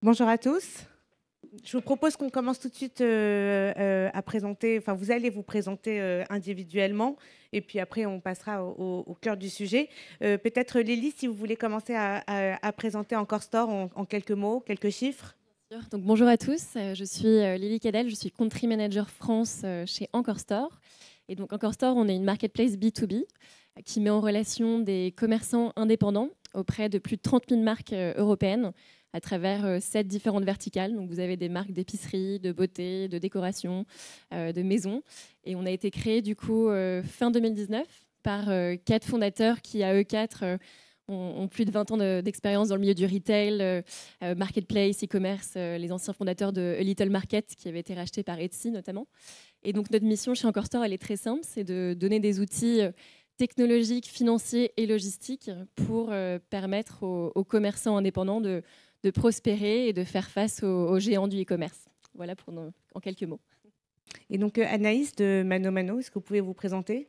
Bonjour à tous. Je vous propose qu'on commence tout de suite à présenter, enfin vous allez vous présenter individuellement et puis après on passera au cœur du sujet. Peut-être Lily, si vous voulez commencer à présenter Encore Store en quelques mots, quelques chiffres. Donc, bonjour à tous, je suis Lily Cadel, je suis Country Manager France chez Encore Store. Et donc Encore Store, on est une marketplace B2B qui met en relation des commerçants indépendants auprès de plus de 30 000 marques européennes à travers 7 différentes verticales. Donc vous avez des marques d'épicerie, de beauté, de décoration, de maison. Et on a été créé du coup fin 2019 par 4 fondateurs qui, à eux 4, ont plus de 20 ans d'expérience dans le milieu du retail, marketplace, e-commerce, les anciens fondateurs de A Little Market qui avaient été rachetés par Etsy notamment. Et donc notre mission chez Encore Store, elle est très simple, c'est de donner des outils technologiques, financiers et logistiques pour permettre aux commerçants indépendants de prospérer et de faire face aux géants du e-commerce. Voilà en quelques mots. Et donc Anaïs de Mano Mano, est-ce que vous pouvez vous présenter ?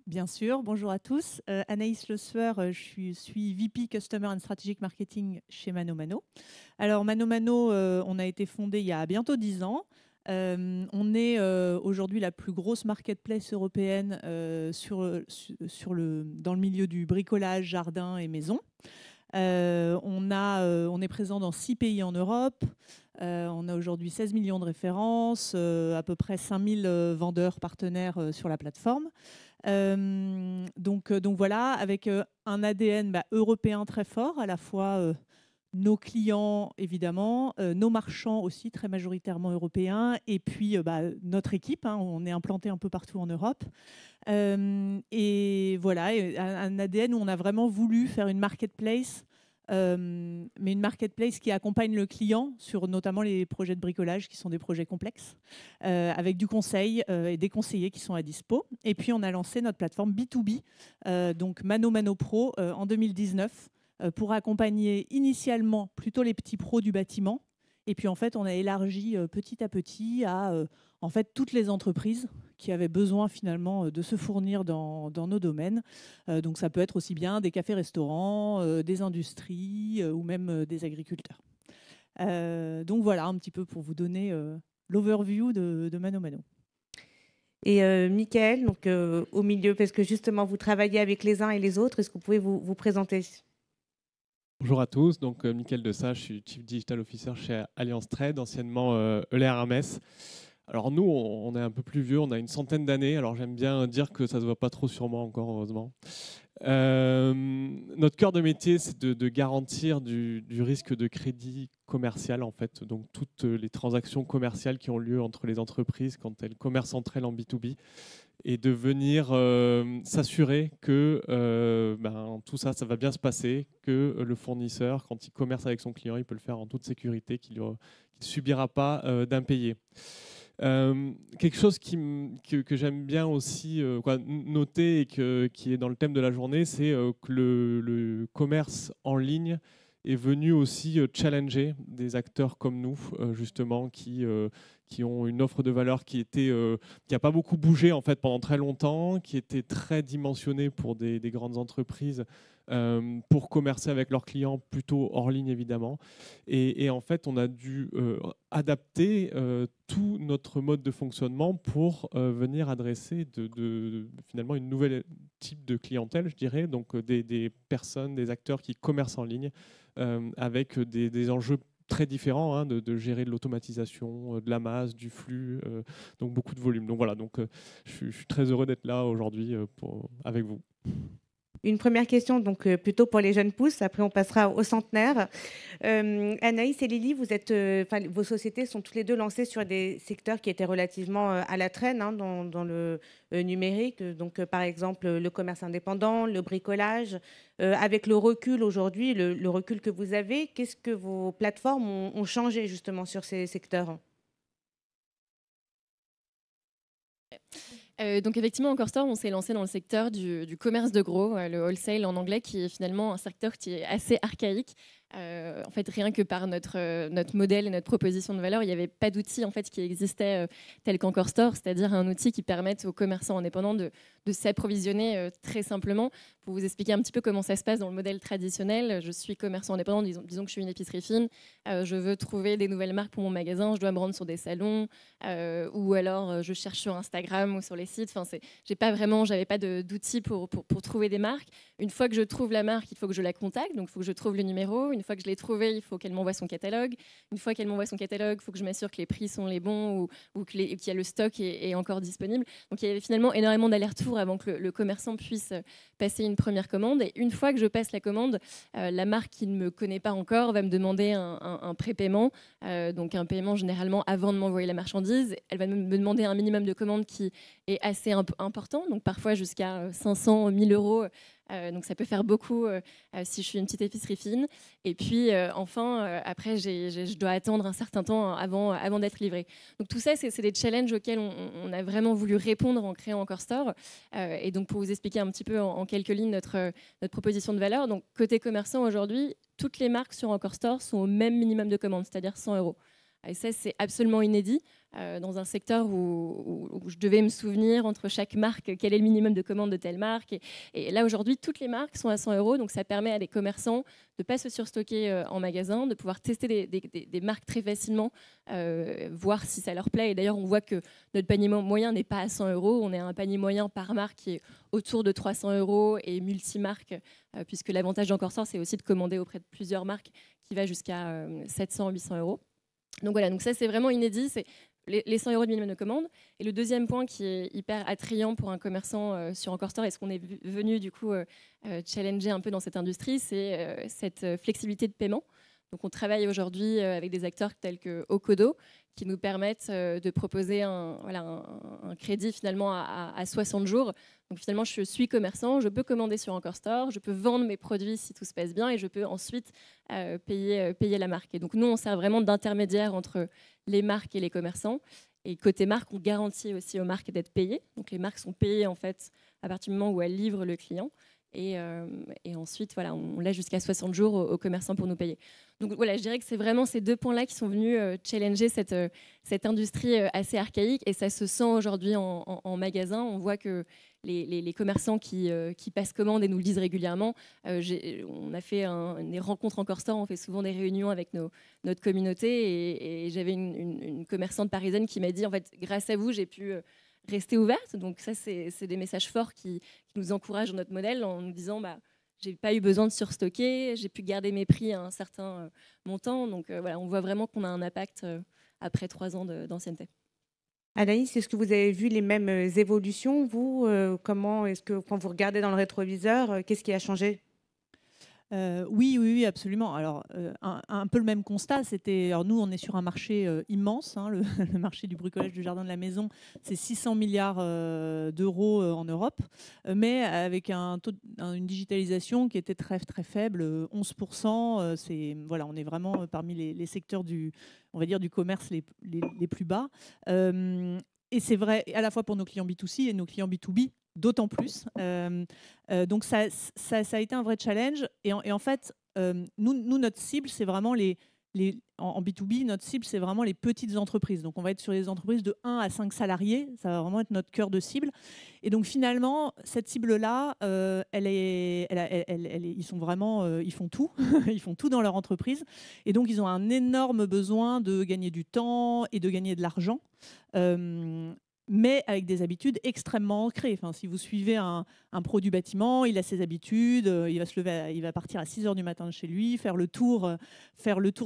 Bien sûr, bonjour à tous. Anaïs Le Sueur, je suis VP Customer and Strategic Marketing chez Mano Mano. Alors Mano Mano, on a été fondé il y a bientôt 10 ans. On est aujourd'hui la plus grosse marketplace européenne dans le milieu du bricolage, jardin et maison. On est présent dans 6 pays en Europe. On a aujourd'hui 16 millions de références, à peu près 5000 vendeurs partenaires sur la plateforme. Donc voilà, avec un ADN européen très fort, à la fois nos clients évidemment, nos marchands aussi très majoritairement européens, et puis notre équipe, on est implanté un peu partout en Europe. Et voilà, un ADN où on a vraiment voulu faire une marketplace, mais une marketplace qui accompagne le client sur notamment les projets de bricolage qui sont des projets complexes, avec du conseil et des conseillers qui sont à dispo. Et puis on a lancé notre plateforme B2B, donc Mano Mano Pro, en 2019, pour accompagner initialement plutôt les petits pros du bâtiment. Et puis en fait, on a élargi petit à petit à en fait toutes les entreprises qui avaient besoin finalement de se fournir dans nos domaines. Donc ça peut être aussi bien des cafés-restaurants, des industries ou même des agriculteurs. Donc voilà un petit peu pour vous donner l'overview de Mano Mano. Et Mickaël, donc au milieu, parce que justement vous travaillez avec les uns et les autres, est-ce que vous pouvez vous présenter ? Bonjour à tous, donc Mickaël Dessat, je suis Chief Digital Officer chez Alliance Trade, anciennement Euler Hermès. Alors nous, on est un peu plus vieux, on a une centaine d'années, alors j'aime bien dire que ça ne se voit pas trop sur moi encore, heureusement. Notre cœur de métier, c'est de garantir du risque de crédit commercial, en fait, donc toutes les transactions commerciales qui ont lieu entre les entreprises quand elles commercent entre elles en B2B, et de venir s'assurer que tout ça, ça va bien se passer, que le fournisseur, quand il commerce avec son client, il peut le faire en toute sécurité, qu'il ne subira pas d'impayés. Quelque chose que j'aime bien aussi noter et qui est dans le thème de la journée, c'est que le commerce en ligne est venu aussi challenger des acteurs comme nous, justement, qui ont une offre de valeur qui n'a pas beaucoup bougé en fait, pendant très longtemps, qui était très dimensionnée pour des grandes entreprises pour commercer avec leurs clients plutôt hors ligne évidemment. Et en fait, on a dû adapter tout notre mode de fonctionnement pour venir adresser finalement une nouvelle type de clientèle, je dirais, donc des personnes, des acteurs qui commercent en ligne avec des enjeux très différents, de gérer de l'automatisation, de la masse, du flux, donc beaucoup de volume. Donc voilà, je suis très heureux d'être là aujourd'hui avec vous. Une première question, donc plutôt pour les jeunes pousses, après on passera aux centenaires. Anaïs et Lily, vos sociétés sont toutes les deux lancées sur des secteurs qui étaient relativement à la traîne dans le numérique, donc par exemple le commerce indépendant, le bricolage. Avec le recul aujourd'hui, le recul que vous avez, qu'est-ce que vos plateformes ont changé justement sur ces secteurs ? Donc effectivement, Encore Store, on s'est lancé dans le secteur du commerce de gros, le wholesale en anglais, qui est finalement un secteur qui est assez archaïque, En fait, rien que par notre modèle et notre proposition de valeur, il n'y avait pas d'outil en fait, qui existait tel qu'Encore Store, c'est-à-dire un outil qui permette aux commerçants indépendants de s'approvisionner très simplement. Pour vous expliquer un petit peu comment ça se passe dans le modèle traditionnel, je suis commerçant indépendant, disons que je suis une épicerie fine, je veux trouver des nouvelles marques pour mon magasin, je dois me rendre sur des salons, ou alors je cherche sur Instagram ou sur les sites. Enfin, j'avais pas d'outils pour trouver des marques. Une fois que je trouve la marque, il faut que je la contacte, donc il faut que je trouve le numéro. Une fois que je l'ai trouvé, il faut qu'elle m'envoie son catalogue. Une fois qu'elle m'envoie son catalogue, il faut que je m'assure que les prix sont les bons ou qu'il y a le stock est encore disponible. Donc il y avait finalement énormément d'allers-retours avant que le commerçant puisse passer une première commande. Et une fois que je passe la commande, la marque qui ne me connaît pas encore va me demander un prépaiement, donc un paiement généralement avant de m'envoyer la marchandise. Elle va me demander un minimum de commande qui est assez important, donc parfois jusqu'à 500, 1000 euros. Donc ça peut faire beaucoup si je suis une petite épicerie fine. Et puis enfin, après, je dois attendre un certain temps avant d'être livrée. Donc tout ça, c'est des challenges auxquels on a vraiment voulu répondre en créant Encore Store. Et donc pour vous expliquer un petit peu en quelques lignes notre proposition de valeur, donc côté commerçant aujourd'hui, toutes les marques sur Encore Store sont au même minimum de commande, c'est-à-dire 100 euros. Et ça, c'est absolument inédit dans un secteur où je devais me souvenir entre chaque marque quel est le minimum de commande de telle marque. Et là, aujourd'hui, toutes les marques sont à 100 euros. Donc, ça permet à des commerçants de ne pas se surstocker en magasin, de pouvoir tester des marques très facilement, voir si ça leur plaît. Et d'ailleurs, on voit que notre panier moyen n'est pas à 100 euros. On est à un panier moyen par marque qui est autour de 300 euros et multi-marques, puisque l'avantage d'Encore Store, c'est aussi de commander auprès de plusieurs marques qui va jusqu'à 700, 800 euros. Donc voilà, donc ça c'est vraiment inédit, c'est les 100 euros de minimum de commande. Et le deuxième point qui est hyper attrayant pour un commerçant sur Encore Store, et ce qu'on est venu du coup challenger un peu dans cette industrie, c'est cette flexibilité de paiement. Donc on travaille aujourd'hui avec des acteurs tels que Okodo qui nous permettent de proposer un crédit finalement à 60 jours. Donc finalement, je suis commerçant, je peux commander sur Encore Store, je peux vendre mes produits si tout se passe bien et je peux ensuite payer la marque. Et donc nous, on sert vraiment d'intermédiaire entre les marques et les commerçants. Et côté marque, on garantit aussi aux marques d'être payées. Donc les marques sont payées en fait à partir du moment où elles livrent le client. Et ensuite, voilà, on laisse jusqu'à 60 jours aux commerçants pour nous payer. Donc voilà, je dirais que c'est vraiment ces deux points-là qui sont venus challenger cette industrie assez archaïque. Et ça se sent aujourd'hui en magasin. On voit que les commerçants qui passent commande et nous le disent régulièrement, on a fait des rencontres Encore Store, on fait souvent des réunions avec notre communauté. Et j'avais une commerçante parisienne qui m'a dit, en fait, grâce à vous, j'ai pu rester ouverte. Donc ça, c'est des messages forts qui nous encouragent dans notre modèle en nous disant j'ai pas eu besoin de surstocker, j'ai pu garder mes prix à un certain montant. Donc voilà, on voit vraiment qu'on a un impact après 3 ans d'ancienneté. Anaïs, est-ce que vous avez vu les mêmes évolutions, vous comment est-ce que quand vous regardez dans le rétroviseur, qu'est-ce qui a changé ? Oui, absolument. Alors, un peu le même constat, alors nous, on est sur un marché immense, hein, le marché du bricolage du jardin de la maison, c'est 600 milliards d'euros en Europe, mais avec une digitalisation qui était très, très faible, 11%. Voilà, on est vraiment parmi les secteurs on va dire, du commerce les plus bas. Et c'est vrai à la fois pour nos clients B2C et nos clients B2B, d'autant plus. Donc ça a été un vrai challenge. Et en fait, nous, notre cible, c'est vraiment en B2B, notre cible, c'est vraiment les petites entreprises. Donc on va être sur les entreprises de 1 à 5 salariés. Ça va vraiment être notre cœur de cible. Et donc finalement, cette cible-là, ils sont vraiment, ils font tout. Ils font tout dans leur entreprise. Et donc ils ont un énorme besoin de gagner du temps et de gagner de l'argent. Mais avec des habitudes extrêmement ancrées. Enfin, si vous suivez un pro du bâtiment, il a ses habitudes, il va partir à 6h du matin de chez lui, faire le tour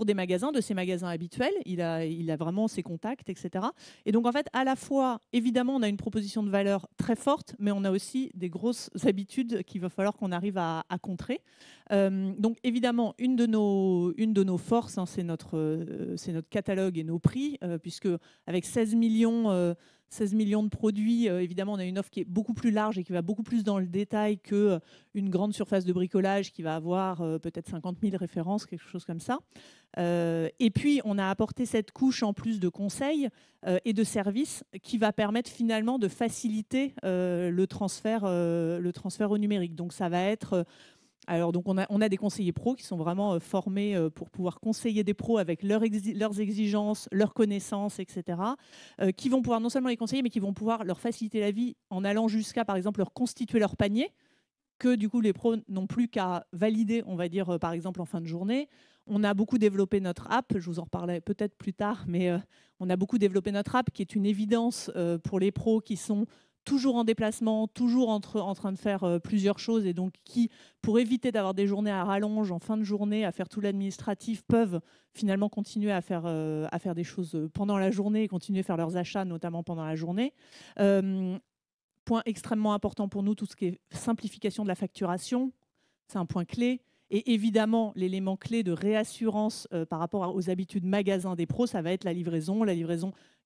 des magasins, de ses magasins habituels. Il a vraiment ses contacts, etc. Et donc, en fait, à la fois, évidemment, on a une proposition de valeur très forte, mais on a aussi des grosses habitudes qu'il va falloir qu'on arrive à contrer. Donc, évidemment, une de nos forces, hein, c'est notre catalogue et nos prix, puisque avec 16 millions de produits, évidemment, on a une offre qui est beaucoup plus large et qui va beaucoup plus dans le détail qu'une grande surface de bricolage qui va avoir peut-être 50 000 références, quelque chose comme ça. Et puis, on a apporté cette couche en plus de conseils et de services qui va permettre finalement de faciliter le transfert au numérique. Donc, ça va être Alors, donc, on a des conseillers pros qui sont vraiment formés pour pouvoir conseiller des pros avec leurs exigences, leurs connaissances, etc., qui vont pouvoir non seulement les conseiller, mais qui vont pouvoir leur faciliter la vie en allant jusqu'à, par exemple, leur constituer leur panier, que du coup les pros n'ont plus qu'à valider, on va dire, par exemple en fin de journée. On a beaucoup développé notre app, je vous en reparlerai peut-être plus tard, mais on a beaucoup développé notre app qui est une évidence pour les pros qui sont toujours en déplacement, toujours en train de faire plusieurs choses, et donc qui, pour éviter d'avoir des journées à rallonge en fin de journée, à faire tout l'administratif, peuvent finalement continuer à faire des choses pendant la journée et continuer à faire leurs achats, notamment pendant la journée. Point extrêmement important pour nous, tout ce qui est simplification de la facturation, c'est un point clé. Et évidemment, l'élément clé de réassurance par rapport aux habitudes magasin des pros, ça va être la livraison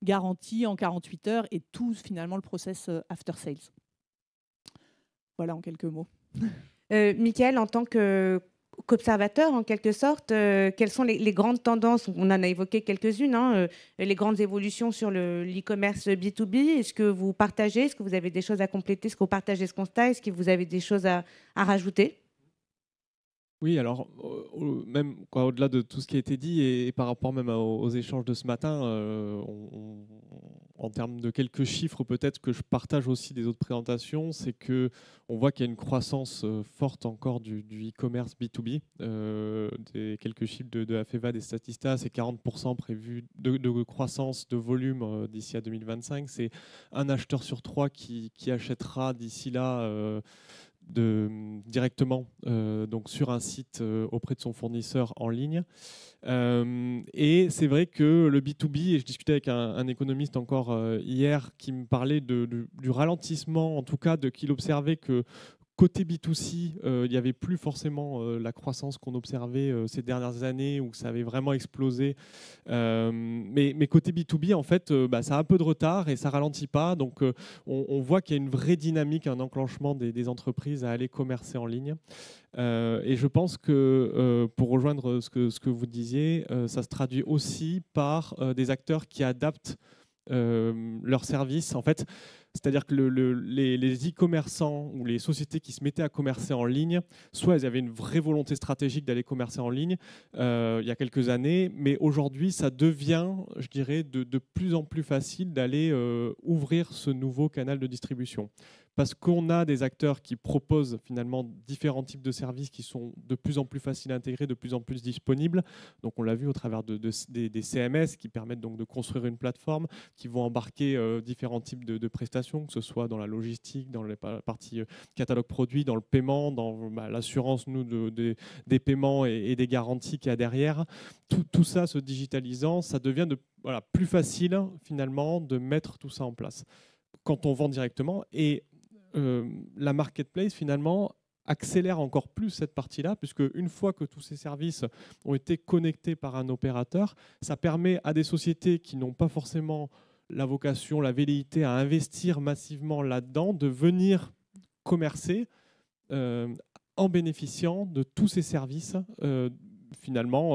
garantie en 48 heures et tout finalement le process after sales. Voilà en quelques mots. Mickaël, en tant qu'observateur, en quelque sorte, quelles sont les grandes tendances? On en a évoqué quelques-unes, hein, les grandes évolutions sur l'e-commerce B2B. Est-ce que vous partagez? Est-ce que vous avez des choses à compléter? Est-ce que vous partagez ce constat? Est-ce que vous avez des choses à rajouter? Oui, alors même au-delà de tout ce qui a été dit et par rapport même aux échanges de ce matin, en termes de quelques chiffres peut-être que je partage aussi des autres présentations, c'est que on voit qu'il y a une croissance forte encore du e-commerce B2B. Des quelques chiffres de AFEVA, des Statista, c'est 40% prévu de croissance de volume d'ici à 2025. C'est un acheteur sur 3 qui achètera d'ici là directement donc sur un site auprès de son fournisseur en ligne. Et c'est vrai que le B2B, et je discutais avec un économiste encore hier qui me parlait du ralentissement, en tout cas qu'il observait que côté B2C, il n'y avait plus forcément la croissance qu'on observait ces dernières années où ça avait vraiment explosé. Mais côté B2B, en fait, ça a un peu de retard et ça ne ralentit pas. Donc, on voit qu'il y a une vraie dynamique, un enclenchement des entreprises à aller commercer en ligne. Et je pense que, pour rejoindre ce que vous disiez, ça se traduit aussi par des acteurs qui adaptent leurs services. En fait, c'est-à-dire que les e-commerçants ou les sociétés qui se mettaient à commercer en ligne, soit elles avaient une vraie volonté stratégique d'aller commercer en ligne il y a quelques années, mais aujourd'hui, ça devient, je dirais, de plus en plus facile d'aller ouvrir ce nouveau canal de distribution. Parce qu'on a des acteurs qui proposent finalement différents types de services qui sont de plus en plus faciles à intégrer, de plus en plus disponibles. Donc on l'a vu au travers des CMS qui permettent donc de construire une plateforme, qui vont embarquer différents types de prestations, que ce soit dans la logistique, dans la partie catalogue produit, dans le paiement, dans l'assurance des paiements et des garanties qu'il y a derrière. Tout ça se digitalisant, ça devient plus facile finalement de mettre tout ça en place quand on vend directement. Et la marketplace finalement accélère encore plus cette partie-là, puisque une fois que tous ces services ont été connectés par un opérateur, ça permet à des sociétés qui n'ont pas forcément la vocation, la velléité à investir massivement là-dedans, de venir commercer en bénéficiant de tous ces services finalement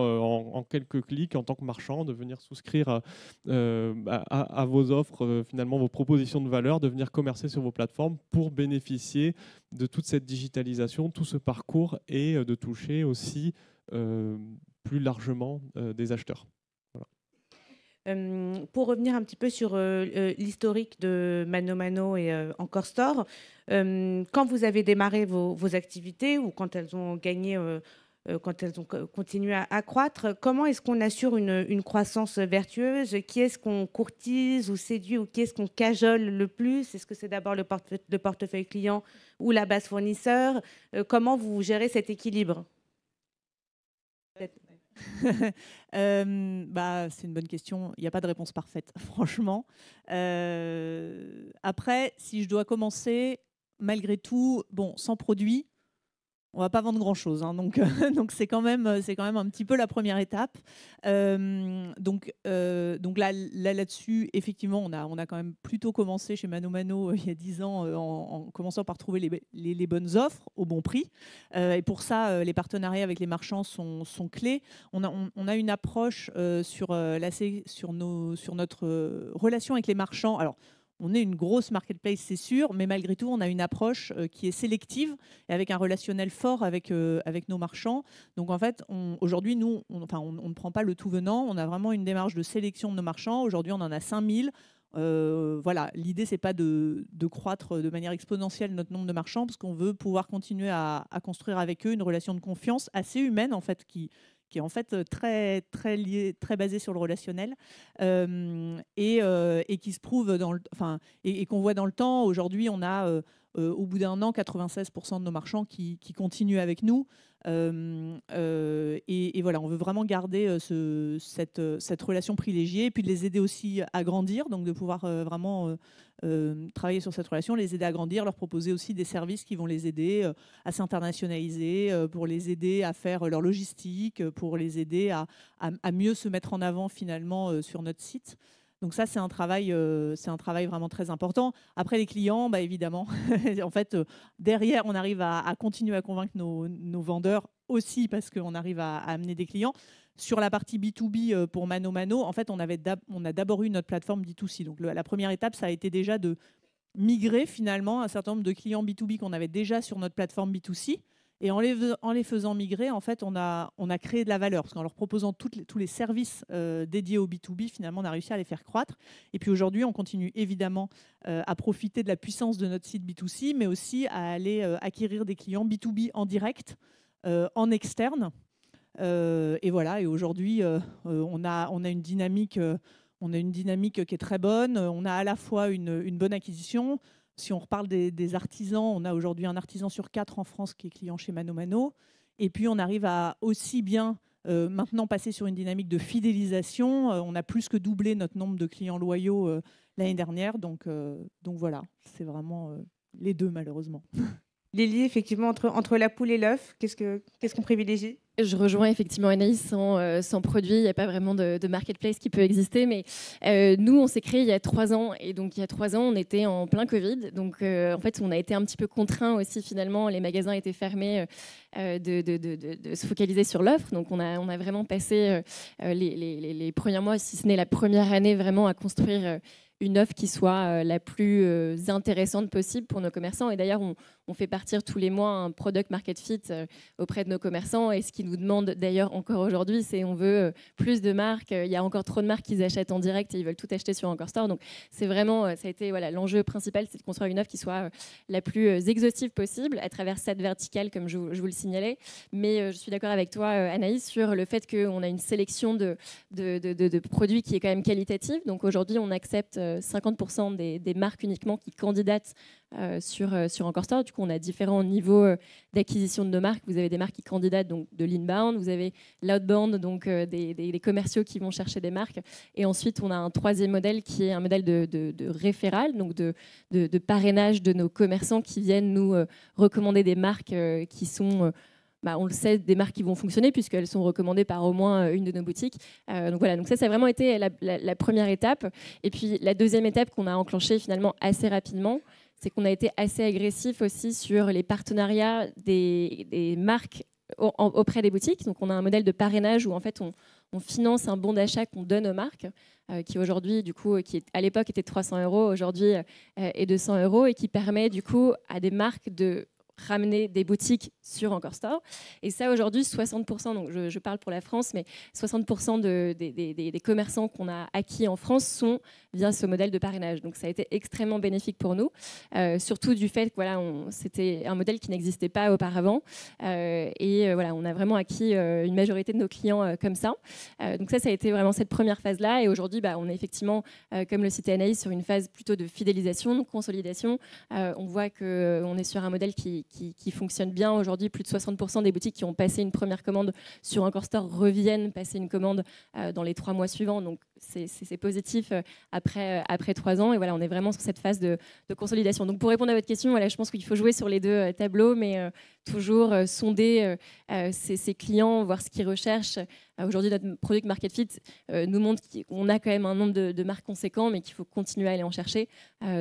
en quelques clics en tant que marchand, de venir souscrire à vos offres, finalement vos propositions de valeur, de venir commercer sur vos plateformes pour bénéficier de toute cette digitalisation, tout ce parcours et de toucher aussi plus largement des acheteurs. Voilà. Pour revenir un petit peu sur l'historique de ManoMano et Encore Store, quand vous avez démarré vos activités ou quand elles ont gagné quand elles ont continué à croître, comment est-ce qu'on assure une croissance vertueuse? Qui est-ce qu'on courtise ou séduit ou qui est-ce qu'on cajole le plus? Est-ce que c'est d'abord le portefeuille client ou la base fournisseur? Comment vous gérez cet équilibre? C'est une bonne question. Il n'y a pas de réponse parfaite, franchement. Après, si je dois commencer, malgré tout, sans produit, on va pas vendre grand-chose, hein, donc c'est quand même un petit peu la première étape. Donc là-dessus, effectivement, on a quand même plutôt commencé chez ManoMano il y a 10 ans en commençant par trouver les bonnes offres au bon prix. Et pour ça, les partenariats avec les marchands sont clés. On a une approche sur notre relation avec les marchands. Alors, on est une grosse marketplace, c'est sûr, mais malgré tout, on a une approche qui est sélective et avec un relationnel fort avec nos marchands. Donc en fait, aujourd'hui, nous, on ne prend pas le tout venant. On a vraiment une démarche de sélection de nos marchands. Aujourd'hui, on en a 5000. Voilà, l'idée, c'est pas de croître de manière exponentielle notre nombre de marchands, parce qu'on veut pouvoir continuer à construire avec eux une relation de confiance assez humaine, en fait, qui est en fait très, très liée, très basée sur le relationnel, et qui se prouve et qu'on voit dans le temps. Aujourd'hui, on a au bout d'un an 96% de nos marchands qui continuent avec nous. Et voilà, on veut vraiment garder cette relation privilégiée, et puis de les aider aussi à grandir, donc de pouvoir vraiment travailler sur cette relation, les aider à grandir, leur proposer aussi des services qui vont les aider à s'internationaliser, pour les aider à faire leur logistique, pour les aider à mieux se mettre en avant finalement sur notre site. Donc ça, c'est un travail vraiment très important. Après, les clients, bah, évidemment, en fait, derrière, on arrive à continuer à convaincre nos vendeurs aussi, parce qu'on arrive à amener des clients. Sur la partie B2B pour Mano Mano, en fait, on a d'abord eu notre plateforme D2C. Donc la première étape, ça a été déjà de migrer finalement un certain nombre de clients B2B qu'on avait déjà sur notre plateforme B2C. Et en les faisant migrer, en fait, on a créé de la valeur, parce qu'en leur proposant tous les services dédiés au B2B, finalement, on a réussi à les faire croître. Et puis aujourd'hui, on continue évidemment à profiter de la puissance de notre site B2C, mais aussi à aller acquérir des clients B2B en direct, en externe. Et voilà. Et aujourd'hui, on a une dynamique qui est très bonne. On a à la fois une bonne acquisition. Si on reparle des artisans, on a aujourd'hui un artisan sur 4 en France qui est client chez Mano Mano. Et puis, on arrive à aussi bien maintenant passer sur une dynamique de fidélisation. On a plus que doublé notre nombre de clients loyaux l'année dernière. Donc voilà, c'est vraiment les deux, malheureusement. Lily, effectivement, entre la poule et l'œuf, qu'est-ce qu'on privilégie? Je rejoins effectivement Anaïs, sans produit, il n'y a pas vraiment de marketplace qui peut exister. Mais nous, on s'est créé il y a 3 ans. Et donc, il y a 3 ans, on était en plein Covid. Donc, en fait, on a été un petit peu contraints aussi, finalement. Les magasins étaient fermés de se focaliser sur l'offre. Donc, on a vraiment passé les premiers mois, si ce n'est la première année, vraiment à construire une offre qui soit la plus intéressante possible pour nos commerçants. Et d'ailleurs, on fait partir tous les mois un product market fit auprès de nos commerçants. Et ce qu'ils nous demandent d'ailleurs encore aujourd'hui, c'est on veut plus de marques. Il y a encore trop de marques qu'ils achètent en direct et ils veulent tout acheter sur Encore Store. Donc c'est vraiment, ça a été l'enjeu principal, c'est de construire une offre qui soit la plus exhaustive possible à travers 7 verticales, comme je vous le signalais. Mais je suis d'accord avec toi, Anaïs, sur le fait qu'on a une sélection de produits qui est quand même qualitative. Donc aujourd'hui, on accepte 50% des marques uniquement qui candidatent sur Encore Store. Du coup, on a différents niveaux d'acquisition de nos marques. Vous avez des marques qui candidatent, donc de l'inbound. Vous avez l'outbound, donc des commerciaux qui vont chercher des marques. Et ensuite, on a un 3e modèle qui est un modèle de référal, donc de parrainage de nos commerçants qui viennent nous recommander des marques qui sont... on le sait, des marques qui vont fonctionner puisqu'elles sont recommandées par au moins une de nos boutiques. Donc voilà, donc ça a vraiment été la première étape. Et puis la deuxième étape qu'on a enclenchée finalement assez rapidement, c'est qu'on a été assez agressif aussi sur les partenariats des marques auprès des boutiques. Donc on a un modèle de parrainage où en fait on finance un bon d'achat qu'on donne aux marques, qui aujourd'hui, du coup, qui à l'époque était 300 €, aujourd'hui est 200 € et qui permet du coup à des marques de ramener des boutiques sur Encore Store. Et ça, aujourd'hui, 60%, donc je parle pour la France, mais 60% des commerçants qu'on a acquis en France sont via ce modèle de parrainage. Donc ça a été extrêmement bénéfique pour nous, surtout du fait que c'était un modèle qui n'existait pas auparavant. On a vraiment acquis une majorité de nos clients comme ça. Donc ça a été vraiment cette première phase-là. Et aujourd'hui, on est effectivement, comme le citait Anaïs, sur une phase plutôt de fidélisation, de consolidation. On voit qu'on est sur un modèle qui fonctionne bien aujourd'hui. Plus de 60% des boutiques qui ont passé une première commande sur Encore Store reviennent passer une commande dans les 3 mois suivants. Donc c'est positif après 3 ans. Et voilà, on est vraiment sur cette phase de consolidation. Donc pour répondre à votre question, je pense qu'il faut jouer sur les 2 tableaux, mais toujours sonder ses clients, voir ce qu'ils recherchent. Aujourd'hui, notre product market fit nous montre qu'on a quand même un nombre de marques conséquents, mais qu'il faut continuer à aller en chercher.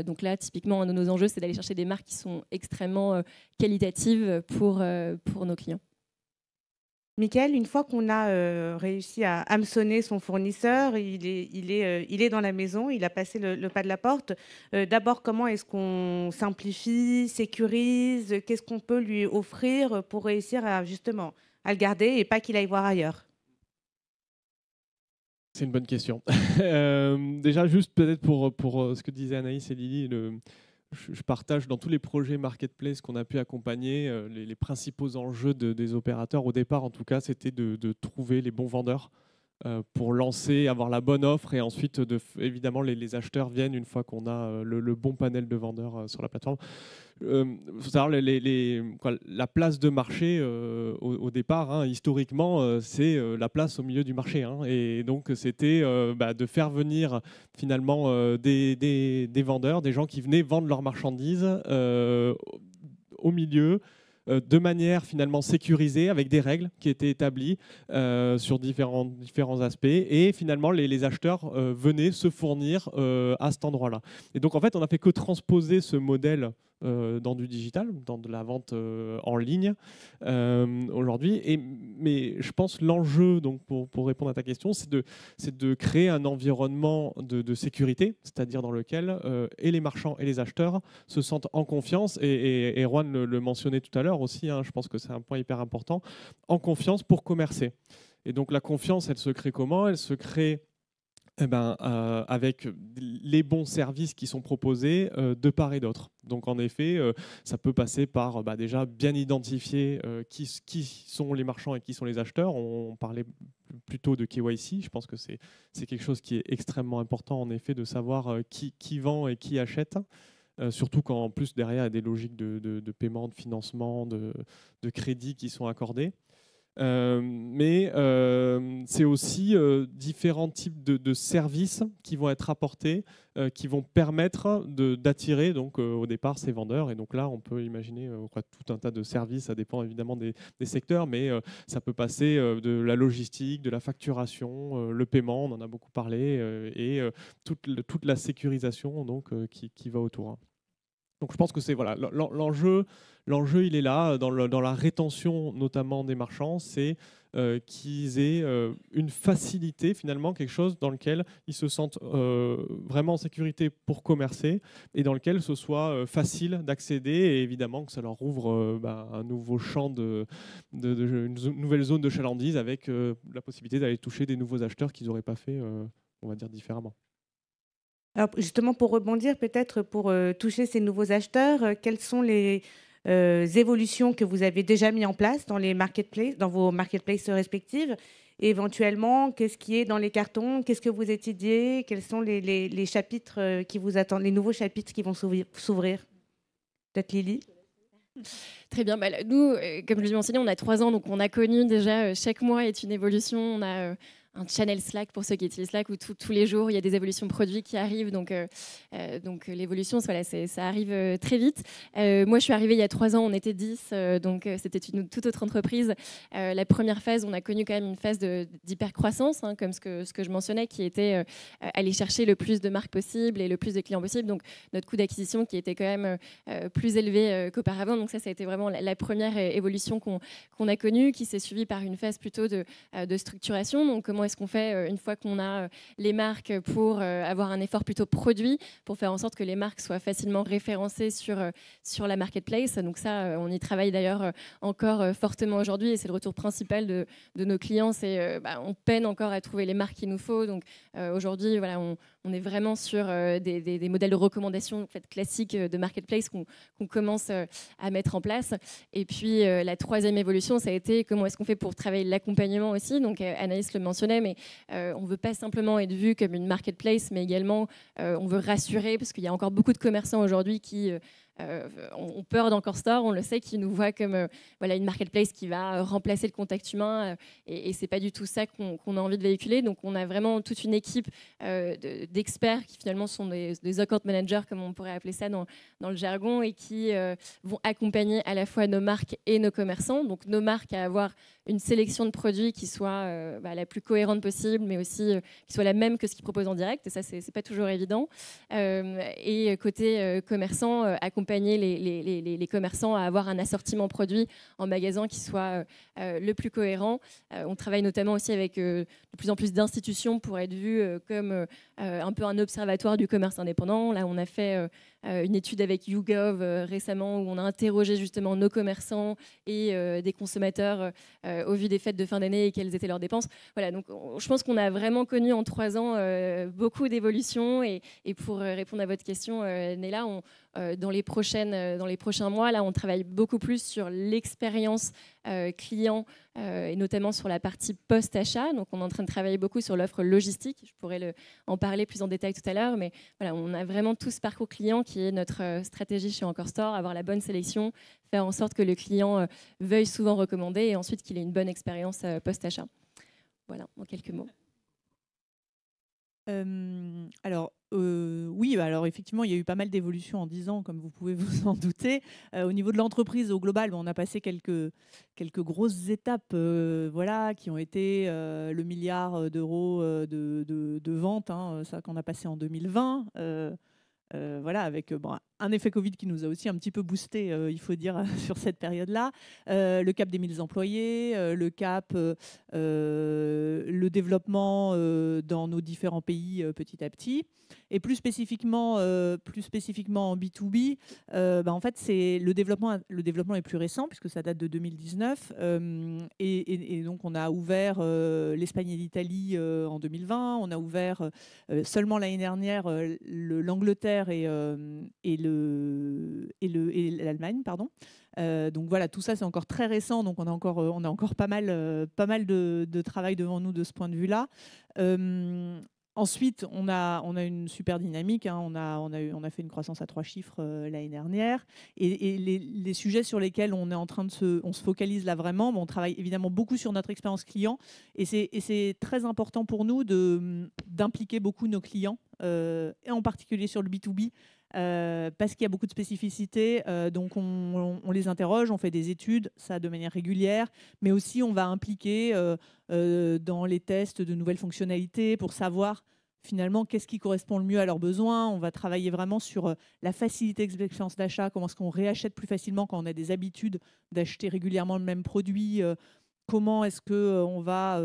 Donc là, typiquement, un de nos enjeux, c'est d'aller chercher des marques qui sont extrêmement qualitatives pour nos clients. Mickaël, une fois qu'on a réussi à hameçonner son fournisseur, il est dans la maison, il a passé le pas de la porte. D'abord, comment est-ce qu'on simplifie, sécurise? Qu'est-ce qu'on peut lui offrir pour réussir à justement à le garder et pas qu'il aille voir ailleurs? C'est une bonne question. Déjà, juste peut-être pour ce que disaient Anaïs et Lily, je partage dans tous les projets marketplace qu'on a pu accompagner, les principaux enjeux des opérateurs, au départ en tout cas, c'était de trouver les bons vendeurs pour lancer, avoir la bonne offre, et ensuite, évidemment, les acheteurs viennent une fois qu'on a le bon panel de vendeurs sur la plateforme. Faut savoir la place de marché au départ, hein, historiquement, c'est la place au milieu du marché, hein, et donc c'était de faire venir finalement des vendeurs, des gens qui venaient vendre leurs marchandises au milieu, de manière finalement sécurisée, avec des règles qui étaient établies sur différents aspects, et finalement les acheteurs venaient se fournir à cet endroit-là. Et donc en fait, on n'a fait que transposer ce modèle dans du digital, dans de la vente en ligne aujourd'hui. Mais je pense l'enjeu, donc pour répondre à ta question, c'est de créer un environnement de sécurité, c'est-à-dire dans lequel et les marchands et les acheteurs se sentent en confiance, et Erwan le mentionnait tout à l'heure aussi, hein, je pense que c'est un point hyper important, en confiance pour commercer. Et donc la confiance, elle se crée comment? Elle se crée avec les bons services qui sont proposés de part et d'autre. Donc en effet, ça peut passer par déjà bien identifier qui sont les marchands et qui sont les acheteurs. On parlait plutôt de KYC. Je pense que c'est quelque chose qui est extrêmement important, en effet, de savoir qui vend et qui achète. Surtout quand en plus derrière il y a des logiques de paiement, de financement, de crédit qui sont accordées. Mais c'est aussi différents types de services qui vont être apportés, qui vont permettre d'attirer donc au départ ces vendeurs. Et donc là, on peut imaginer tout un tas de services. Ça dépend évidemment des secteurs, mais ça peut passer de la logistique, de la facturation, le paiement, on en a beaucoup parlé, et toute la sécurisation donc qui va autour. Donc je pense que c'est voilà, l'enjeu, il est là dans la rétention notamment des marchands, c'est qu'ils aient une facilité, finalement, quelque chose dans lequel ils se sentent vraiment en sécurité pour commercer, et dans lequel ce soit facile d'accéder, et évidemment que ça leur ouvre un nouveau champ, une nouvelle zone de chalandise, avec la possibilité d'aller toucher des nouveaux acheteurs qu'ils n'auraient pas fait, on va dire, différemment. Alors justement, pour rebondir, peut-être pour toucher ces nouveaux acheteurs, quelles sont les évolutions que vous avez déjà mis en place dans les marketplaces, dans vos marketplaces respectives? Et éventuellement, qu'est-ce qui est dans les cartons? Qu'est-ce que vous étudiez? Quels sont les chapitres qui vous attendent, les nouveaux chapitres qui vont s'ouvrir? Peut-être Lily? Très bien. Nous, comme je l'ai mentionné, on a 3 ans, donc on a connu déjà chaque mois est une évolution. On a un channel Slack pour ceux qui utilisent Slack, où tous les jours il y a des évolutions produits qui arrivent. Donc l'évolution, voilà, ça arrive très vite. Moi, je suis arrivée il y a 3 ans, on était 10, donc c'était une toute autre entreprise. La première phase, on a connu quand même une phase d'hypercroissance, hein, comme ce que je mentionnais, qui était aller chercher le plus de marques possible et le plus de clients possible. Donc notre coût d'acquisition qui était quand même plus élevé qu'auparavant. Donc ça a été vraiment la première évolution qu'on a connue, qui s'est suivie par une phase plutôt de structuration. Donc comment est-ce qu'on fait une fois qu'on a les marques pour avoir un effort plutôt produit, pour faire en sorte que les marques soient facilement référencées sur la marketplace. Donc ça, on y travaille d'ailleurs encore fortement aujourd'hui, et c'est le retour principal de nos clients. C'est on peine encore à trouver les marques qu'il nous faut. Donc aujourd'hui, voilà, on est vraiment sur des modèles de recommandation en fait, classiques de marketplace qu'on commence à mettre en place. Et puis la troisième évolution, ça a été comment est-ce qu'on fait pour travailler l'accompagnement aussi. Donc Anaïs le mentionnait, mais on ne veut pas simplement être vu comme une marketplace, mais également on veut rassurer, parce qu'il y a encore beaucoup de commerçants aujourd'hui qui ont peur d'EncoreStore, on le sait, qui nous voient comme une marketplace qui va remplacer le contact humain, et c'est pas du tout ça qu'on a envie de véhiculer. Donc on a vraiment toute une équipe d'experts qui finalement sont des account managers, comme on pourrait appeler ça dans le jargon, et qui vont accompagner à la fois nos marques et nos commerçants. Donc nos marques à avoir une sélection de produits qui soit la plus cohérente possible, mais aussi qui soit la même que ce qu'ils proposent en direct, et ça c'est pas toujours évident. Et côté commerçant, accompagner accompagner les commerçants à avoir un assortiment produit en magasin qui soit le plus cohérent. On travaille notamment aussi avec de plus en plus d'institutions pour être vu comme un peu un observatoire du commerce indépendant. Là, on a fait une étude avec YouGov récemment où on a interrogé justement nos commerçants et des consommateurs au vu des fêtes de fin d'année et quelles étaient leurs dépenses. Voilà, donc je pense qu'on a vraiment connu en 3 ans beaucoup d'évolutions et pour répondre à votre question, Néla, dans les prochains mois, là, on travaille beaucoup plus sur l'expérience client et notamment sur la partie post-achat. Donc, on est en train de travailler beaucoup sur l'offre logistique. Je pourrais en parler plus en détail tout à l'heure, mais voilà, on a vraiment tout ce parcours client qui est notre stratégie chez Encore Store, avoir la bonne sélection, faire en sorte que le client veuille souvent recommander et ensuite qu'il ait une bonne expérience post-achat. Voilà, en quelques mots. Oui, alors effectivement, il y a eu pas mal d'évolutions en 10 ans, comme vous pouvez vous en douter. Au niveau de l'entreprise, au global, on a passé quelques grosses étapes voilà, qui ont été le milliard d'euros de ventes, hein, ça qu'on a passé en 2020. Voilà, avec un effet Covid qui nous a aussi un petit peu boosté, il faut dire, sur cette période-là. Le cap des 1000 employés, le cap, le développement dans nos différents pays petit à petit. Et plus spécifiquement en B2B, en fait, le développement est plus récent puisque ça date de 2019. Et donc, on a ouvert l'Espagne et l'Italie en 2020. On a ouvert seulement l'année dernière l'Angleterre et l'Allemagne, pardon. Donc voilà, tout ça c'est encore très récent, donc on a encore pas mal de travail devant nous de ce point de vue-là. Ensuite, on a une super dynamique, hein. On a fait une croissance à 3 chiffres l'année dernière. Et les sujets sur lesquels on est en train on se focalise là vraiment, on travaille évidemment beaucoup sur notre expérience client. Et c'est très important pour nous d'impliquer beaucoup nos clients, et en particulier sur le B2B, parce qu'il y a beaucoup de spécificités. Donc on les interroge, on fait des études, ça de manière régulière, mais aussi on va impliquer dans les tests de nouvelles fonctionnalités pour savoir finalement qu'est-ce qui correspond le mieux à leurs besoins. On va travailler vraiment sur la facilité d'expérience d'achat, comment est-ce qu'on réachète plus facilement quand on a des habitudes d'acheter régulièrement le même produit, comment est-ce qu'on va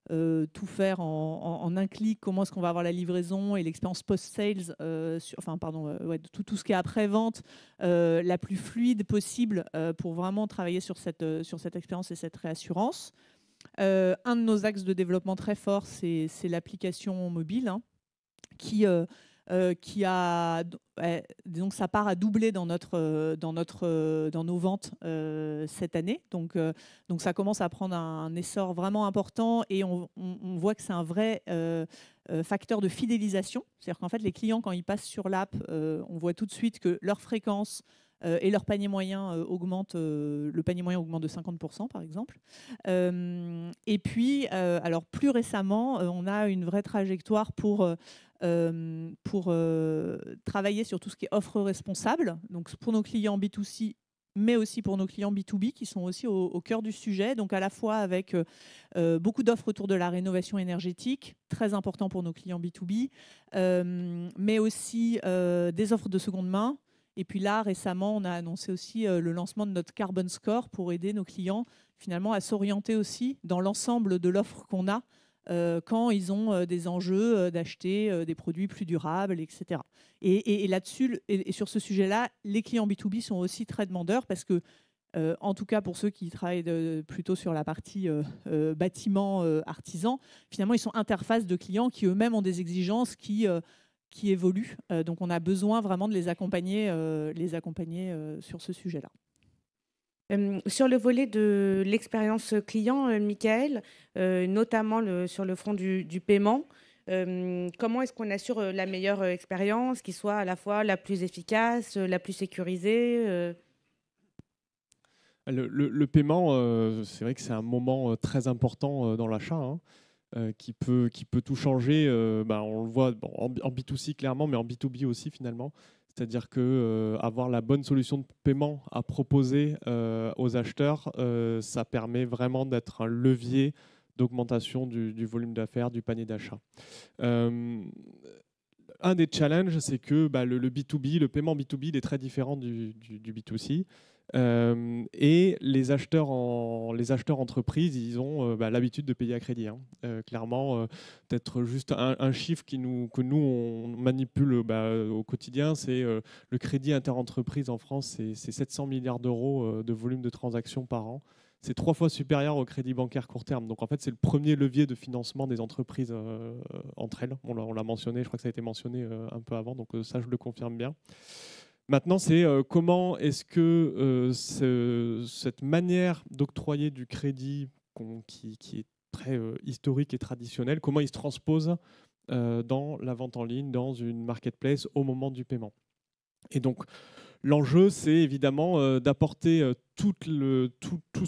tout faire en un clic, comment est-ce qu'on va avoir la livraison et l'expérience post-sales, tout ce qui est après-vente, la plus fluide possible pour vraiment travailler sur cette expérience et cette réassurance. Un de nos axes de développement très fort, c'est l'application mobile, hein, qui a, disons que sa part a doublé dans nos ventes cette année. Donc ça commence à prendre un essor vraiment important et on voit que c'est un vrai facteur de fidélisation. C'est-à-dire qu'en fait, les clients, quand ils passent sur l'app, on voit tout de suite que leur fréquence et leur panier moyen augmente. Le panier moyen augmente de 50%, par exemple. Et puis, alors plus récemment, on a une vraie trajectoire pour travailler sur tout ce qui est offre responsable, donc pour nos clients B2C, mais aussi pour nos clients B2B qui sont aussi au cœur du sujet, donc à la fois avec beaucoup d'offres autour de la rénovation énergétique, très important pour nos clients B2B, mais aussi des offres de seconde main. Et puis là, récemment, on a annoncé aussi le lancement de notre Carbon Score pour aider nos clients finalement à s'orienter aussi dans l'ensemble de l'offre qu'on a quand ils ont des enjeux d'acheter des produits plus durables, etc. Et là-dessus, et sur ce sujet-là, les clients B2B sont aussi très demandeurs parce que, en tout cas pour ceux qui travaillent plutôt sur la partie bâtiment artisan, finalement, ils sont interfaces de clients qui eux-mêmes ont des exigences qui évoluent. Donc on a besoin vraiment de les accompagner sur ce sujet-là. Sur le volet de l'expérience client, Michael, notamment sur le front du paiement, comment est-ce qu'on assure la meilleure expérience, qui soit à la fois la plus efficace, la plus sécurisée Le paiement, c'est vrai que c'est un moment très important dans l'achat, hein, qui peut tout changer. On le voit en B2C clairement, mais en B2B aussi finalement. C'est-à-dire qu'avoir la bonne solution de paiement à proposer aux acheteurs, ça permet vraiment d'être un levier d'augmentation du volume d'affaires, du panier d'achat. un des challenges, c'est que le B2B, le paiement B2B, il est très différent du B2C. Et les acheteurs entreprises, ils ont l'habitude de payer à crédit. Clairement, peut-être juste un chiffre que nous on manipule au quotidien, c'est le crédit interentreprise en France, c'est 700 milliards d'euros de volume de transactions par an. C'est 3 fois supérieur au crédit bancaire court terme. Donc en fait, c'est le premier levier de financement des entreprises entre elles. On l'a mentionné, je crois que ça a été mentionné un peu avant, donc ça, je le confirme bien. Maintenant, c'est comment est-ce que cette manière d'octroyer du crédit qui est très historique et traditionnelle, comment il se transpose dans la vente en ligne, dans une marketplace au moment du paiement. Et donc, l'enjeu, c'est évidemment d'apporter toute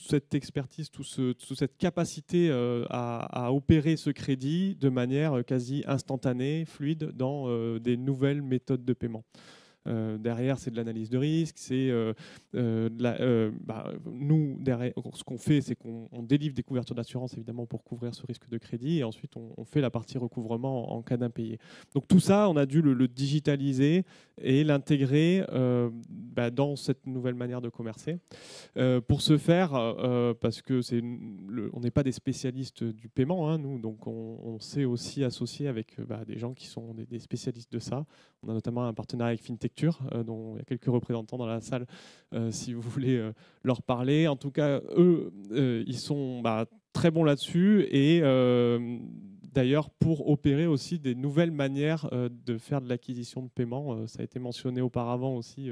cette expertise, toute cette capacité à opérer ce crédit de manière quasi instantanée, fluide, dans des nouvelles méthodes de paiement. Derrière, c'est de l'analyse de risque. Nous, derrière, ce qu'on fait, c'est qu'on délivre des couvertures d'assurance, évidemment, pour couvrir ce risque de crédit. Et ensuite, on fait la partie recouvrement en cas d'impayé. Donc tout ça, on a dû le digitaliser et l'intégrer dans cette nouvelle manière de commercer. Pour ce faire, parce que on n'est pas des spécialistes du paiement, nous, donc on s'est aussi associé avec des gens qui sont des spécialistes de ça. On a notamment un partenariat avec Fintecture, dont il y a quelques représentants dans la salle, si vous voulez leur parler. En tout cas, eux, ils sont très bons là-dessus. Et d'ailleurs, pour opérer aussi des nouvelles manières de faire de l'acquisition de paiement, ça a été mentionné auparavant aussi,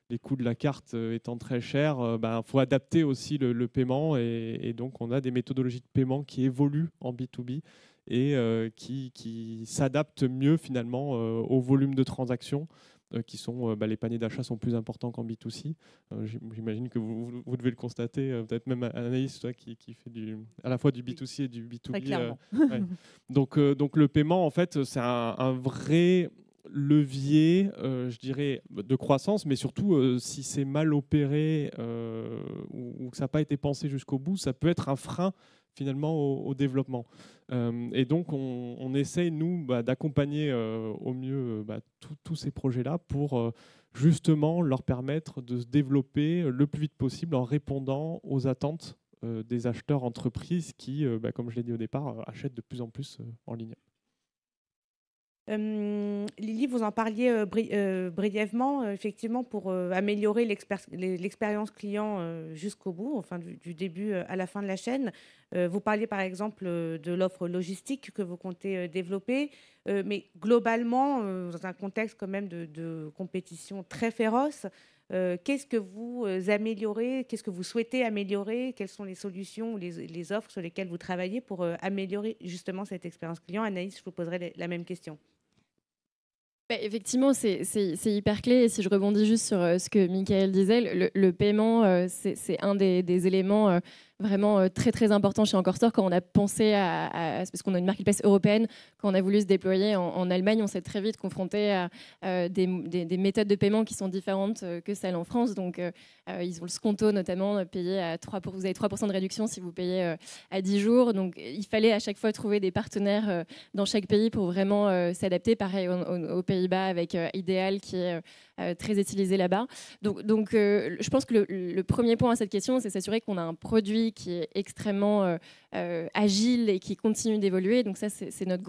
les coûts de la carte étant très chers, faut adapter aussi le paiement. Et donc, on a des méthodologies de paiement qui évoluent en B2B et qui s'adaptent mieux finalement au volume de transactions qui sont, les paniers d'achat sont plus importants qu'en B2C. J'imagine que vous devez le constater, peut-être même Anaïs, toi qui fait à la fois du B2C et du B2B. Très clairement. Ouais. Donc le paiement, en fait, c'est un vrai levier, je dirais, de croissance, mais surtout, si c'est mal opéré ou que ça n'a pas été pensé jusqu'au bout, ça peut être un frein finalement au développement. Et donc, on essaye, nous, d'accompagner au mieux tous ces projets-là pour justement leur permettre de se développer le plus vite possible en répondant aux attentes des acheteurs entreprises qui, comme je l'ai dit au départ, achètent de plus en plus en ligne. Lily, vous en parliez brièvement, effectivement, pour améliorer l'expérience client jusqu'au bout, enfin du début à la fin de la chaîne. Vous parliez par exemple de l'offre logistique que vous comptez développer, mais globalement, dans un contexte quand même de compétition très féroce, qu'est-ce que vous améliorez, qu'est-ce que vous souhaitez améliorer, quelles sont les solutions ou les offres sur lesquelles vous travaillez pour améliorer justement cette expérience client? Anaïs, je vous poserai la même question. Effectivement, c'est hyper clé. Et si je rebondis juste sur ce que Michael disait, le paiement, c'est un des éléments vraiment très très important chez Encore Store. Quand on a pensé parce qu'on a une marketplace européenne, quand on a voulu se déployer en Allemagne, on s'est très vite confronté à des méthodes de paiement qui sont différentes que celles en France. Donc ils ont le sconto notamment, payé à 3%, vous avez 3% de réduction si vous payez à 10 jours. Donc il fallait à chaque fois trouver des partenaires dans chaque pays pour vraiment s'adapter. Pareil aux Pays-Bas avec Ideal qui est très utilisé là-bas. Donc je pense que le premier point à cette question, c'est s'assurer qu'on a un produit qui est extrêmement agile et qui continue d'évoluer. Donc ça, c'est notre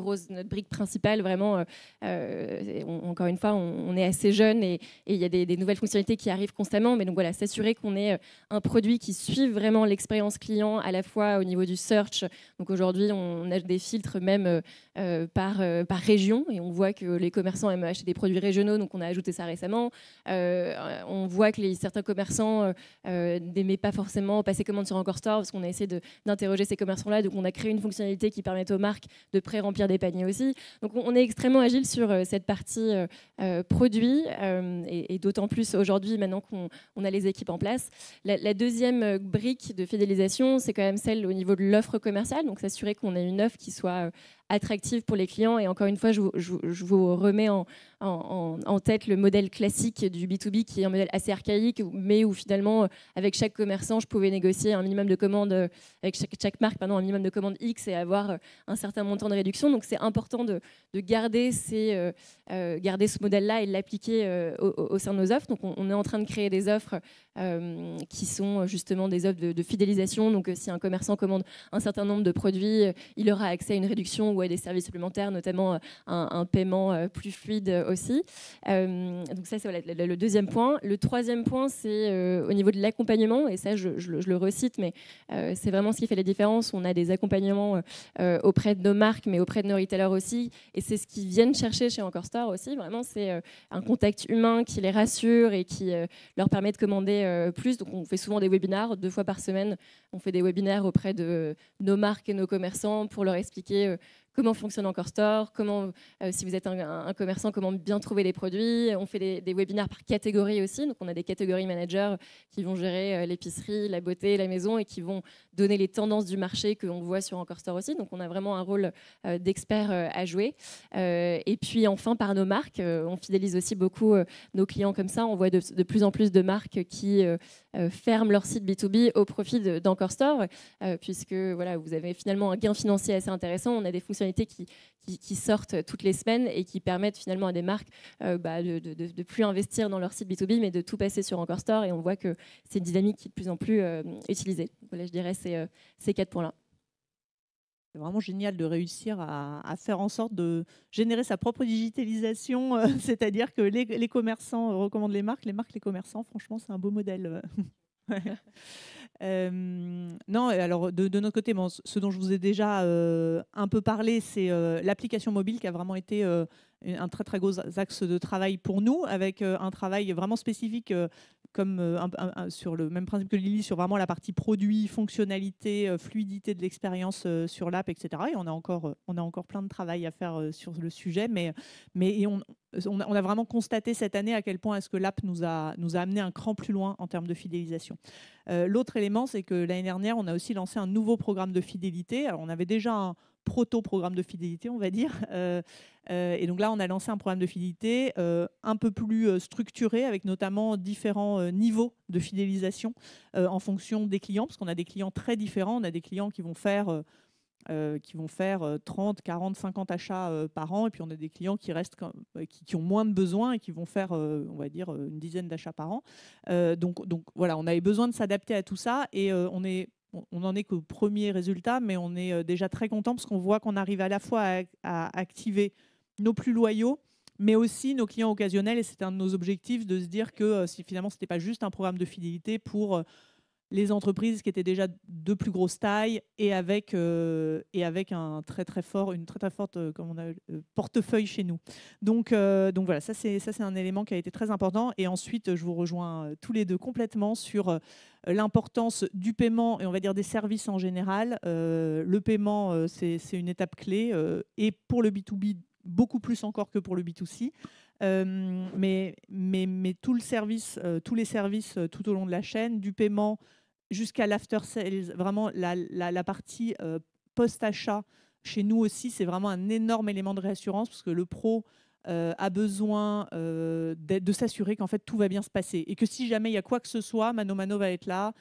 brique principale. Vraiment, encore une fois, on est assez jeune et il y a des nouvelles fonctionnalités qui arrivent constamment. Mais donc voilà, s'assurer qu'on ait un produit qui suive vraiment l'expérience client à la fois au niveau du search. Donc aujourd'hui, on a des filtres même par région et on voit que les commerçants aiment acheter des produits régionaux. Donc on a ajouté ça récemment. On voit que certains commerçants n'aimaient pas forcément passer commande sur Encore Store parce qu'on a essayé d'interroger ces commerçants-là. Donc on a créé une fonctionnalité qui permet aux marques de pré-remplir des paniers aussi. Donc on est extrêmement agile sur cette partie produit et d'autant plus aujourd'hui maintenant qu'on a les équipes en place. La deuxième brique de fidélisation, c'est quand même celle au niveau de l'offre commerciale. Donc s'assurer qu'on ait une offre qui soit attractive pour les clients. Et encore une fois, je vous remets en tête le modèle classique du B2B, qui est un modèle assez archaïque, mais où finalement, avec chaque commerçant, je pouvais négocier un minimum de commandes, avec chaque marque, pardon, un minimum de commandes X et avoir un certain montant de réduction. Donc c'est important de garder ce modèle-là et de l'appliquer au sein de nos offres. Donc on est en train de créer des offres qui sont justement des offres de fidélisation. Donc si un commerçant commande un certain nombre de produits, il aura accès à une réduction ou à des services supplémentaires, notamment un paiement plus fluide aussi. Donc ça, c'est voilà, le deuxième point. Le troisième point, c'est au niveau de l'accompagnement. Et ça, je le recite, mais c'est vraiment ce qui fait la différence. On a des accompagnements auprès de nos marques, mais auprès de nos retailers aussi. Et c'est ce qu'ils viennent chercher chez Encore Store aussi. Vraiment, c'est un contact humain qui les rassure et qui leur permet de commander plus. Donc on fait souvent des webinaires 2 fois par semaine. On fait des webinaires auprès de nos marques et nos commerçants pour leur expliquer comment fonctionne Encore Store, comment, si vous êtes un commerçant, comment bien trouver les produits. On fait des webinaires par catégorie aussi. Donc on a des catégories managers qui vont gérer l'épicerie, la beauté, la maison et qui vont donner les tendances du marché que l'on voit sur Encore Store aussi. Donc on a vraiment un rôle d'expert à jouer. Et puis enfin, par nos marques, on fidélise aussi beaucoup nos clients comme ça. On voit de plus en plus de marques qui ferment leur site B2B au profit d'Encore Store, puisque voilà, vous avez finalement un gain financier assez intéressant. On a des fonctionnalités qui sortent toutes les semaines et qui permettent finalement à des marques de plus investir dans leur site B2B, mais de tout passer sur Encore Store. Et on voit que c'est une dynamique qui est de plus en plus utilisée. Voilà, je dirais ces 4 points-là. C'est vraiment génial de réussir à faire en sorte de générer sa propre digitalisation, c'est-à-dire que les commerçants recommandent les marques les commerçants. Franchement, c'est un beau modèle. Non, alors de notre côté, bon, ce dont je vous ai déjà un peu parlé, c'est l'application mobile qui a vraiment été un très très gros axe de travail pour nous, avec un travail vraiment spécifique comme sur le même principe que Lily, sur vraiment la partie produit, fonctionnalité, fluidité de l'expérience sur l'app, etc. Et on a encore plein de travail à faire sur le sujet, mais on a vraiment constaté cette année à quel point est-ce que l'app nous a amené un cran plus loin en termes de fidélisation. L'autre élément, c'est que l'année dernière, on a aussi lancé un nouveau programme de fidélité. Alors, on avait déjà un proto-programme de fidélité, on va dire. Et donc là, on a lancé un programme de fidélité un peu plus structuré, avec notamment différents niveaux de fidélisation en fonction des clients, parce qu'on a des clients très différents. On a des clients qui vont faire 30, 40, 50 achats par an, et puis on a des clients qui restent qui ont moins de besoins et qui vont faire on va dire une dizaine d'achats par an. Donc voilà, on avait besoin de s'adapter à tout ça, et on n'en est qu'au premier résultat, mais on est déjà très content parce qu'on voit qu'on arrive à la fois à activer nos plus loyaux, mais aussi nos clients occasionnels. Et c'est un de nos objectifs de se dire que si finalement ce n'était pas juste un programme de fidélité pour les entreprises qui étaient déjà de plus grosse taille et avec un très très fort, une très très forte portefeuille chez nous. Donc voilà, ça c'est un élément qui a été très important. Et ensuite, je vous rejoins tous les deux complètement sur l'importance du paiement et on va dire des services en général. Le paiement, c'est une étape clé et pour le B2B, beaucoup plus encore que pour le B2C. Mais tout le service, tous les services tout au long de la chaîne, du paiement jusqu'à l'after sales, vraiment la partie post-achat, chez nous aussi, c'est vraiment un énorme élément de réassurance parce que le pro a besoin de s'assurer qu'en fait tout va bien se passer et que si jamais il y a quoi que ce soit, Mano Mano va être là,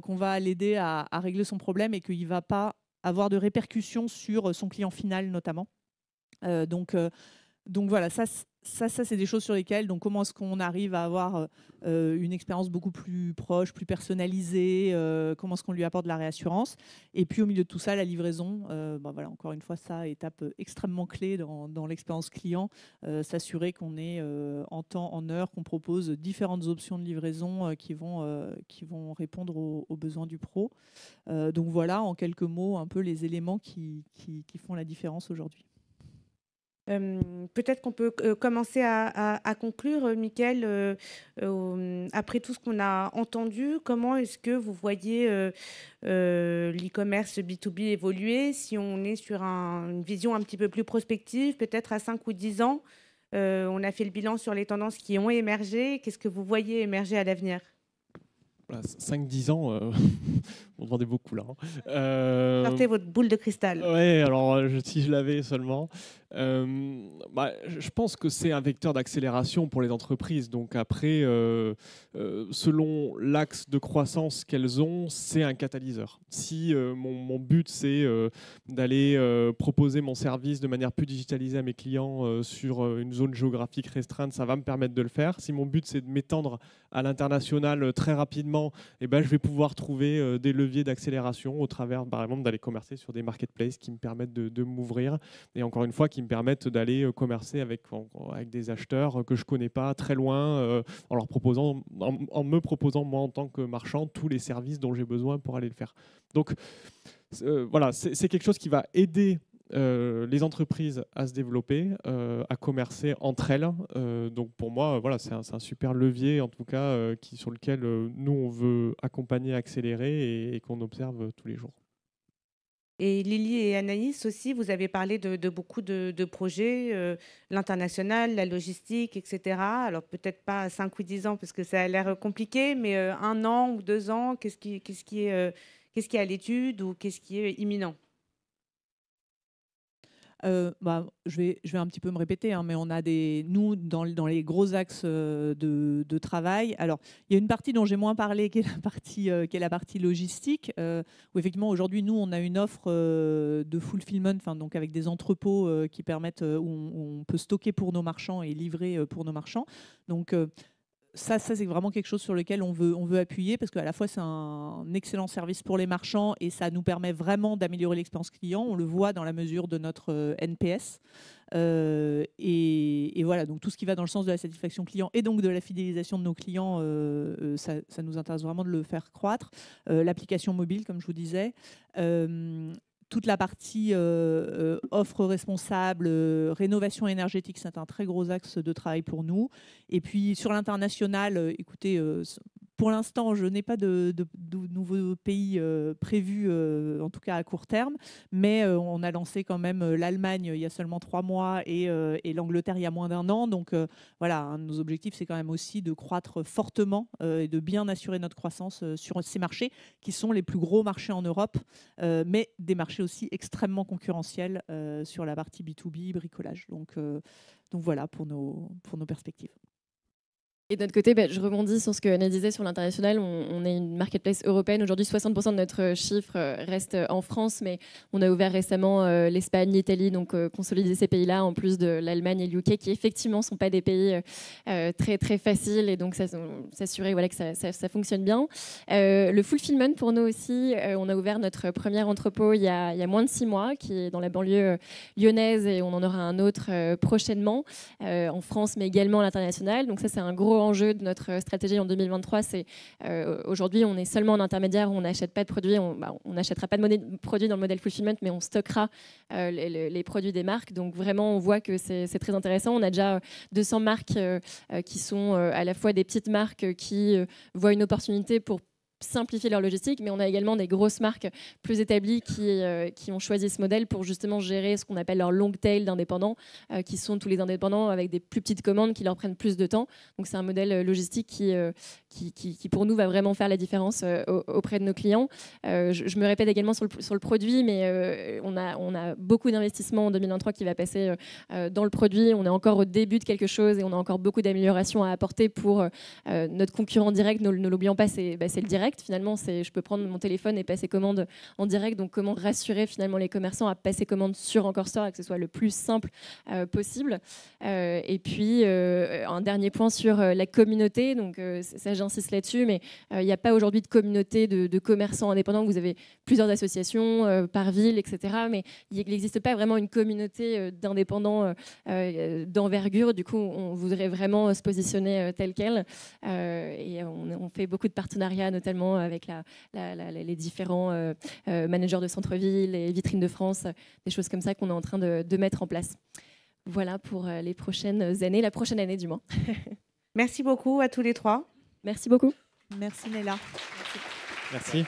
qu'on va l'aider à régler son problème et qu'il ne va pas avoir de répercussions sur son client final notamment. Donc voilà, ça c'est des choses sur lesquelles, donc comment est-ce qu'on arrive à avoir une expérience beaucoup plus proche, plus personnalisée, comment est-ce qu'on lui apporte de la réassurance, et puis au milieu de tout ça, la livraison, voilà, encore une fois, ça, étape extrêmement clé dans l'expérience client, s'assurer qu'on est en temps, en heure, qu'on propose différentes options de livraison qui vont répondre aux besoins du pro. Donc voilà, en quelques mots, un peu les éléments qui font la différence aujourd'hui. Peut-être qu'on peut commencer à conclure, Mickaël, après tout ce qu'on a entendu. Comment est-ce que vous voyez l'e-commerce B2B évoluer si on est sur une vision un petit peu plus prospective, peut-être à 5 ou 10 ans? On a fait le bilan sur les tendances qui ont émergé. Qu'est-ce que vous voyez émerger à l'avenir? 5-10 ans, on vendait beaucoup là. Sortez votre boule de cristal. Oui, alors si je l'avais seulement. Je pense que c'est un vecteur d'accélération pour les entreprises. Donc après, selon l'axe de croissance qu'elles ont, c'est un catalyseur. Si mon but, c'est d'aller proposer mon service de manière plus digitalisée à mes clients sur une zone géographique restreinte, ça va me permettre de le faire. Si mon but, c'est de m'étendre à l'international très rapidement, je vais pouvoir trouver des leviers d'accélération au travers, par exemple, d'aller commercer sur des marketplaces qui me permettent de m'ouvrir. Et encore une fois, qui me permettent d'aller commercer avec des acheteurs que je ne connais pas très loin, en me proposant, moi, en tant que marchand, tous les services dont j'ai besoin pour aller le faire. Donc, voilà, c'est quelque chose qui va aider les entreprises à se développer, à commercer entre elles. Donc pour moi, voilà, c'est un super levier, en tout cas, sur lequel nous, on veut accompagner, accélérer et qu'on observe tous les jours. Et Lily et Anaïs aussi, vous avez parlé de beaucoup de projets, l'international, la logistique, etc. Alors peut-être pas 5 ou 10 ans parce que ça a l'air compliqué, mais 1 an ou 2 ans, qu'est-ce qui est à l'étude ou qu'est-ce qui est imminent? Je vais un petit peu me répéter, mais on a nous, dans les gros axes de travail. Alors, il y a une partie dont j'ai moins parlé, qui est la partie logistique, où effectivement, aujourd'hui, nous, on a une offre de fulfillment, donc avec des entrepôts qui permettent, où on peut stocker pour nos marchands et livrer pour nos marchands. Donc, ça c'est vraiment quelque chose sur lequel on veut appuyer parce qu'à la fois c'est un excellent service pour les marchands et ça nous permet vraiment d'améliorer l'expérience client. On le voit dans la mesure de notre NPS. Et voilà, donc tout ce qui va dans le sens de la satisfaction client et donc de la fidélisation de nos clients, ça nous intéresse vraiment de le faire croître. L'application mobile, comme je vous disais. Toute la partie offre responsable, rénovation énergétique, c'est un très gros axe de travail pour nous. Et puis sur l'international, écoutez, pour l'instant, je n'ai pas de nouveaux pays prévus, en tout cas à court terme, mais on a lancé quand même l'Allemagne il y a seulement 3 mois et l'Angleterre il y a moins d'1 an. Donc voilà, un de nos objectifs, c'est quand même aussi de croître fortement et de bien assurer notre croissance sur ces marchés qui sont les plus gros marchés en Europe, mais des marchés aussi extrêmement concurrentiels sur la partie B2B, bricolage. Donc voilà pour nos perspectives. Et de notre côté, je rebondis sur ce que Anna disait sur l'international. On est une marketplace européenne. Aujourd'hui, 60% de notre chiffre reste en France, mais on a ouvert récemment l'Espagne, l'Italie, donc consolider ces pays-là, en plus de l'Allemagne et le UK, qui effectivement ne sont pas des pays très, très faciles, et donc s'assurer que ça fonctionne bien. Le fulfillment, pour nous aussi, on a ouvert notre premier entrepôt il y a moins de 6 mois, qui est dans la banlieue lyonnaise, et on en aura un autre prochainement, en France, mais également à l'international. Donc ça, c'est un gros enjeu de notre stratégie en 2023, c'est aujourd'hui on est seulement en intermédiaire, on n'achète pas de produits, on n'achètera pas de produits dans le modèle fulfillment, mais on stockera les produits des marques. Donc vraiment on voit que c'est très intéressant. On a déjà 200 marques qui sont à la fois des petites marques qui voient une opportunité pour simplifier leur logistique, mais on a également des grosses marques plus établies qui ont choisi ce modèle pour justement gérer ce qu'on appelle leur long tail d'indépendants, qui sont tous les indépendants avec des plus petites commandes qui leur prennent plus de temps. Donc c'est un modèle logistique qui pour nous va vraiment faire la différence auprès de nos clients. Je me répète également sur le produit, mais on a beaucoup d'investissements en 2023 qui va passer dans le produit. On est encore au début de quelque chose et on a encore beaucoup d'améliorations à apporter pour notre concurrent direct. Ne l'oublions pas, c'est le direct. Finalement, je peux prendre mon téléphone et passer commande en direct. Donc, comment rassurer finalement les commerçants à passer commande sur Encore Store et que ce soit le plus simple possible. Et puis, un dernier point sur la communauté. Donc, ça, j'insiste là-dessus, mais il n'y a pas aujourd'hui de communauté de commerçants indépendants. Vous avez plusieurs associations par ville, etc. Mais il n'existe pas vraiment une communauté d'indépendants d'envergure. Du coup, on voudrait vraiment se positionner tel quel. Et on fait beaucoup de partenariats, notamment avec les différents managers de centre-ville et vitrines de France, des choses comme ça qu'on est en train de mettre en place. Voilà pour les prochaines années, la prochaine année du moins. Merci beaucoup à tous les trois. Merci beaucoup. Merci Néla. Merci.